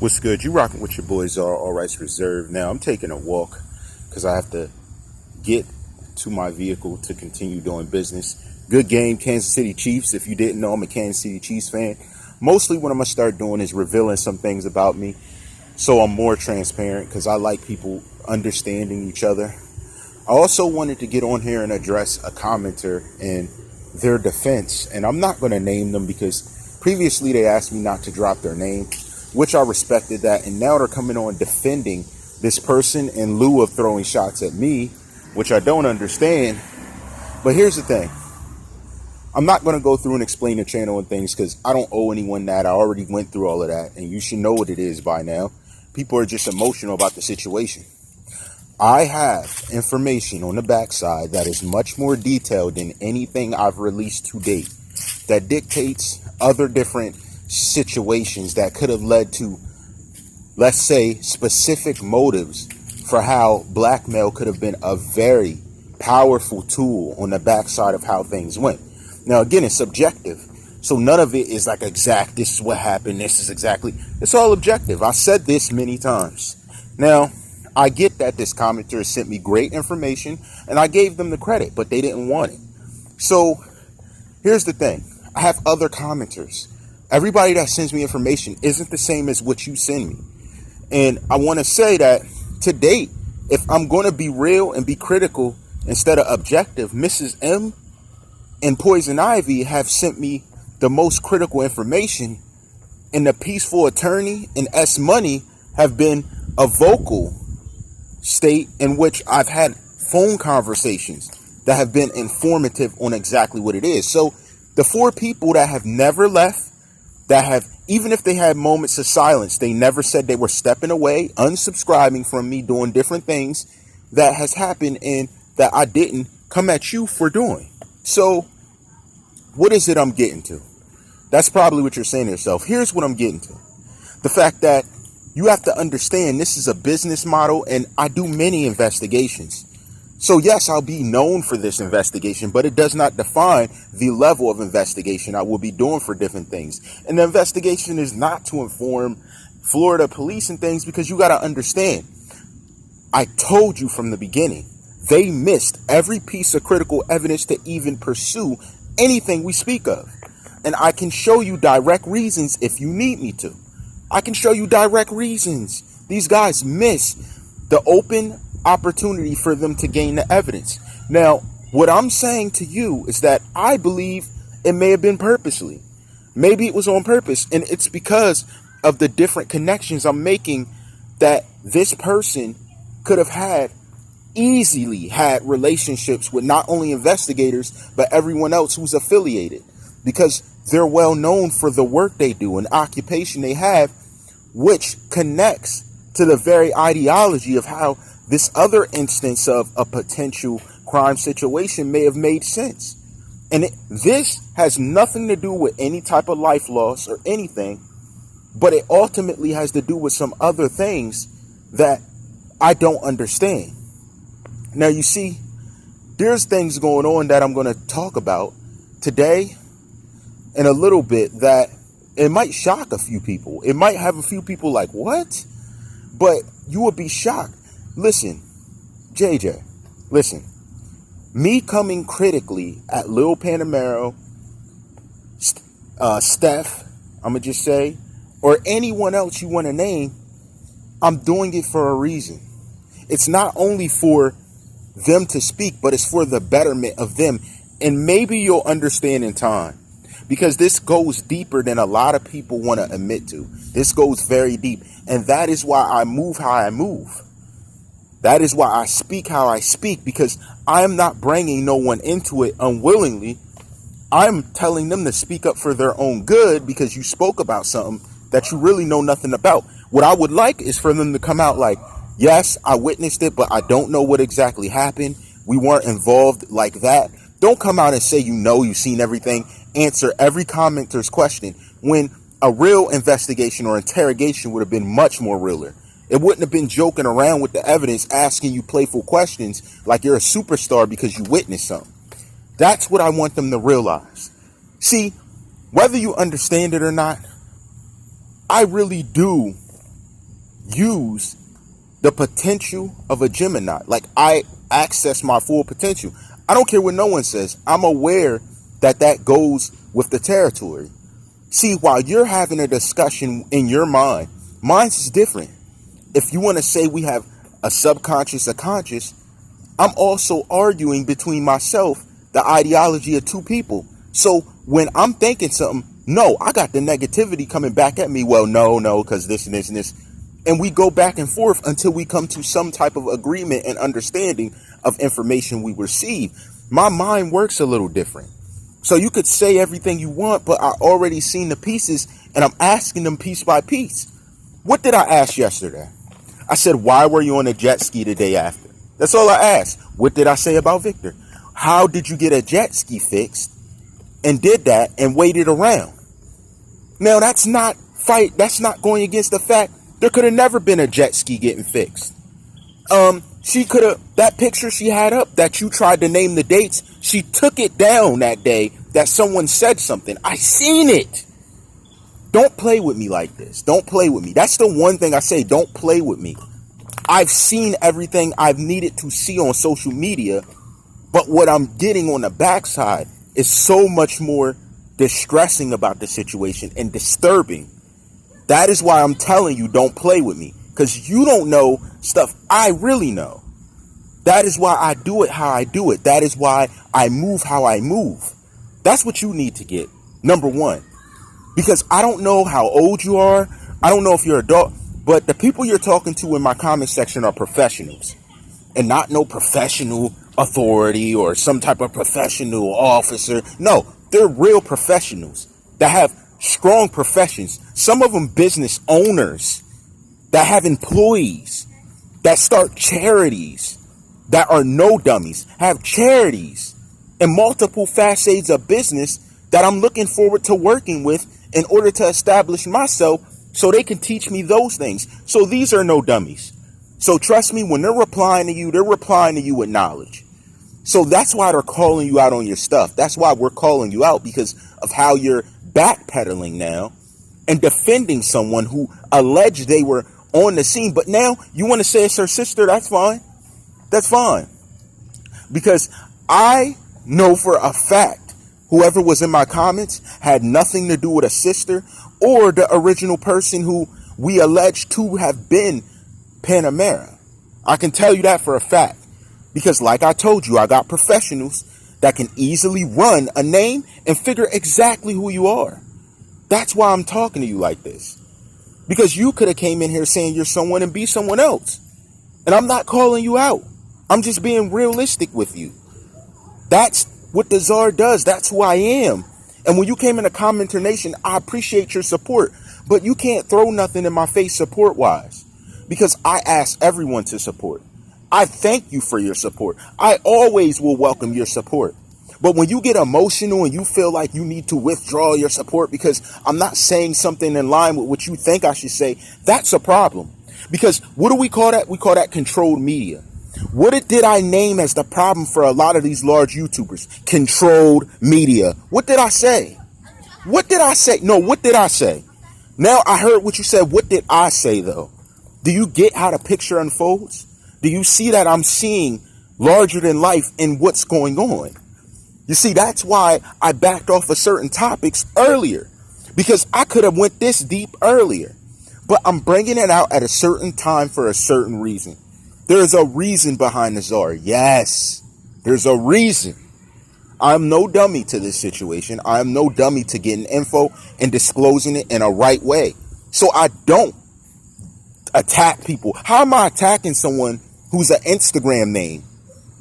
What's good? You rocking with your boys all rights reserved. Now I'm taking a walk because I have to get to my vehicle to continue doing business. Good game, Kansas City Chiefs. If you didn't know, I'm a Kansas City Chiefs fan. Mostly what I'm going to start doing is revealing some things about me so I'm more transparent because I like people understanding each other. I also wanted to get on here and address a commenter and their defense. And I'm not going to name them because previously they asked me not to drop their name, which I respected that. And now they're coming on defending this person in lieu of throwing shots at me, which I don't understand. But here's the thing. I'm not going to go through and explain the channel and things because I don't owe anyone that. I already went through all of that, and you should know what it is by now. People are just emotional about the situation. I have information on the backside that is much more detailed than anything I've released to date that dictates other different situations that could have led to, let's say, specific motives for how blackmail could have been a very powerful tool on the backside of how things went. Now, again, it's subjective. So none of it is like exact. This is what happened. This is exactly. It's all objective. I said this many times. Now, I get that this commenter sent me great information and I gave them the credit, but they didn't want it. So here's the thing. I have other commenters. Everybody that sends me information isn't the same as what you send me. And I want to say that to date, if I'm going to be real and be critical instead of objective, Mrs. M and Poison Ivy have sent me the most critical information, and the Peaceful Attorney and S Money have been a vocal state in which I've had phone conversations that have been informative on exactly what it is. So the four people that have never left, that have, even if they had moments of silence, they never said they were stepping away, unsubscribing from me, doing different things that has happened and that I didn't come at you for doing. So what is it I'm getting to? That's probably what you're saying to yourself. Here's what I'm getting to. The fact that you have to understand this is a business model and I do many investigations. So yes, I'll be known for this investigation, but it does not define the level of investigation I will be doing for different things. And the investigation is not to inform Florida police and things, because you got to understand, I told you from the beginning, they missed every piece of critical evidence to even pursue anything we speak of. And I can show you direct reasons if you need me to. I can show you direct reasons. These guys miss the open opportunity for them to gain the evidence. Now, what I'm saying to you is that I believe it may have been purposely. Maybe it was on purpose, and it's because of the different connections I'm making that this person could have easily had relationships with not only investigators, but everyone else who's affiliated, because they're well known for the work they do and occupation they have, which connects to the very ideology of how this other instance of a potential crime situation may have made sense. And this has nothing to do with any type of life loss or anything, but it ultimately has to do with some other things that I don't understand. Now, you see, there's things going on that I'm going to talk about today in a little bit that it might shock a few people. It might have a few people like, what? But you would be shocked. Listen, JJ, listen, me coming critically at lilpanamaro, Steph, I'm going to just say, or anyone else you want to name, I'm doing it for a reason. It's not only for them to speak, but it's for the betterment of them. And maybe you'll understand in time, because this goes deeper than a lot of people want to admit to. This goes very deep. And that is why I move how I move. That is why I speak how I speak, because I am not bringing no one into it unwillingly. I'm telling them to speak up for their own good because you spoke about something that you really know nothing about. What I would like is for them to come out like, yes, I witnessed it, but I don't know what exactly happened. We weren't involved like that. Don't come out and say, you've seen everything. Answer every commenter's question, when a real investigation or interrogation would have been much more realer. It wouldn't have been joking around with the evidence, asking you playful questions like you're a superstar because you witnessed something. That's what I want them to realize. See, whether you understand it or not, I really do use the potential of a Gemini. Like, I access my full potential. I don't care what no one says. I'm aware that that goes with the territory. See, while you're having a discussion in your mind, mine's is different. If you want to say we have a subconscious, a conscious, I'm also arguing between myself, the ideology of two people. So when I'm thinking something, no, I got the negativity coming back at me. Well, no, because this and this and this. And we go back and forth until we come to some type of agreement and understanding of information we receive. My mind works a little different. So you could say everything you want, but I already seen the pieces and I'm asking them piece by piece. What did I ask yesterday? I said, why were you on a jet ski the day after? That's all I asked. What did I say about Victor? How did you get a jet ski fixed and did that and waited around? Now that's not going against the fact there could have never been a jet ski getting fixed. She could have, that picture she had up that you tried to name the dates, she took it down that day that someone said something. I seen it. Don't play with me like this. Don't play with me. That's the one thing I say. Don't play with me. I've seen everything I've needed to see on social media, but what I'm getting on the backside is so much more distressing about the situation and disturbing. That is why I'm telling you, don't play with me, because you don't know stuff I really know. That is why I do it how I do it. That is why I move how I move. That's what you need to get. Number one, because I don't know how old you are. I don't know if you're an adult, but the people you're talking to in my comment section are professionals and not no professional authority or some type of professional officer. No, they're real professionals that have strong professions. Some of them business owners that have employees that start charities that are no dummies, have charities and multiple facets of business that I'm looking forward to working with in order to establish myself so they can teach me those things. So these are no dummies. So trust me, when they're replying to you with knowledge. So that's why they're calling you out on your stuff. That's why we're calling you out, because of how you're backpedaling now and defending someone who alleged they were on the scene. But now you want to say it's her sister. That's fine. That's fine. Because I know for a fact whoever was in my comments had nothing to do with a sister or the original person who we alleged to have been Panamera. I can tell you that for a fact. Because like I told you, I got professionals that can easily run a name and figure exactly who you are. That's why I'm talking to you like this. Because you could have came in here saying you're someone and be someone else. And I'm not calling you out. I'm just being realistic with you. That's what TheCzarr does. That's who I am. And when you came into CommenterNation, I appreciate your support. But you can't throw nothing in my face support-wise. Because I ask everyone to support. I thank you for your support. I always will welcome your support. But when you get emotional and you feel like you need to withdraw your support because I'm not saying something in line with what you think I should say, that's a problem. Because what do we call that? We call that controlled media. What did I name as the problem for a lot of these large YouTubers? Controlled media. What did I say? What did I say? No, what did I say? Now I heard what you said. What did I say though? Do you get how the picture unfolds? Do you see that I'm seeing larger than life in what's going on? You see, that's why I backed off of certain topics earlier, because I could have went this deep earlier, but I'm bringing it out at a certain time for a certain reason. There's a reason behind TheCzarr. Yes, there's a reason. I'm no dummy to this situation. I'm no dummy to getting info and disclosing it in a right way. So I don't attack people. How am I attacking someone who's an Instagram name?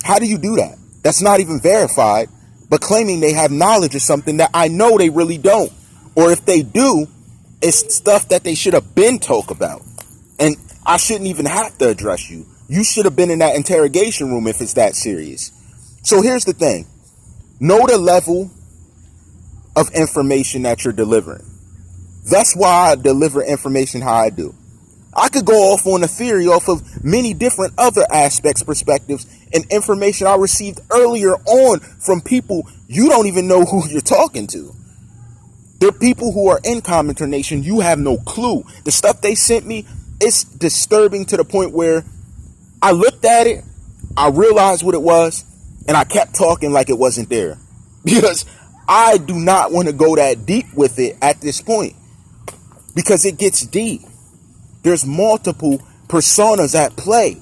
How do you do that? That's not even verified, but claiming they have knowledge of something that I know they really don't. Or if they do, it's stuff that they should have been talked about. And I shouldn't even have to address you. You should have been in that interrogation room if it's that serious. So here's the thing. Know the level of information that you're delivering. That's why I deliver information how I do. I could go off on a theory off of many different other aspects, perspectives, and information I received earlier on from people you don't even know who you're talking to. They're people who are in CommenterNation. You have no clue. The stuff they sent me, It's disturbing to the point where I looked at it, I realized what it was, and I kept talking like it wasn't there. Because I do not want to go that deep with it at this point. Because it gets deep. There's multiple personas at play.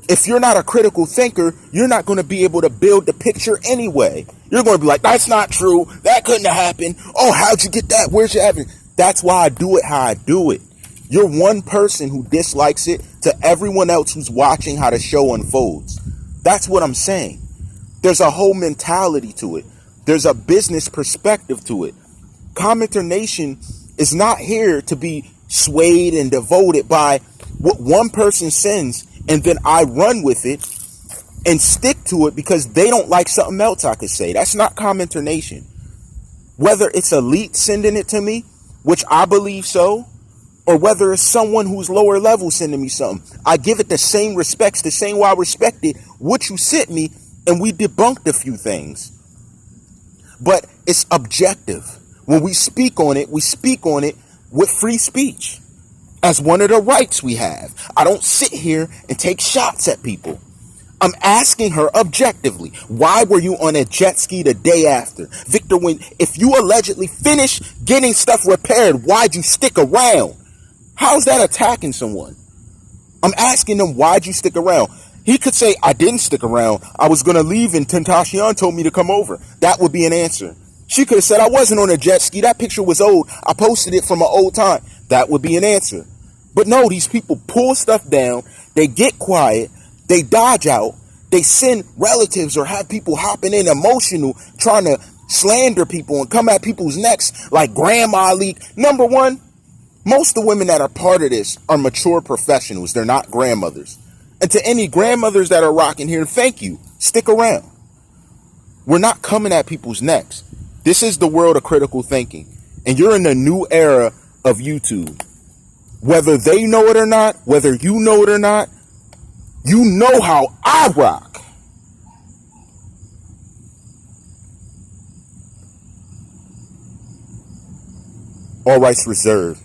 If you're not a critical thinker, you're not going to be able to build the picture anyway. You're going to be like, that's not true. That couldn't have happened. Oh, how'd you get that? Where's your evidence? That's why I do it how I do it. You're one person who dislikes it to everyone else who's watching how the show unfolds. That's what I'm saying. There's a whole mentality to it. There's a business perspective to it. CommenterNation is not here to be swayed and devoted by what one person sends and then I run with it and stick to it because they don't like something else I could say. That's not CommenterNation. Whether it's elite sending it to me, which I believe so, or whether it's someone who's lower level sending me something, I give it the same respects, the same way I respected what you sent me, and we debunked a few things. But it's objective. When we speak on it with free speech as one of the rights we have. I don't sit here and take shots at people. I'm asking her objectively, why were you on a jet ski the day after? Victor, if you allegedly finished getting stuff repaired, why'd you stick around? How's that attacking someone? I'm asking them, why'd you stick around? He could say, I didn't stick around. I was going to leave and Tentacion told me to come over. That would be an answer. She could have said, I wasn't on a jet ski. That picture was old. I posted it from an old time. That would be an answer. But no, these people pull stuff down. They get quiet. They dodge out. They send relatives or have people hopping in emotional, trying to slander people and come at people's necks like grandma leak. Number one, most of the women that are part of this are mature professionals. They're not grandmothers. And to any grandmothers that are rocking here, thank you. Stick around. We're not coming at people's necks. This is the world of critical thinking. And you're in the new era of YouTube. Whether they know it or not, whether you know it or not, you know how I rock. All rights reserved.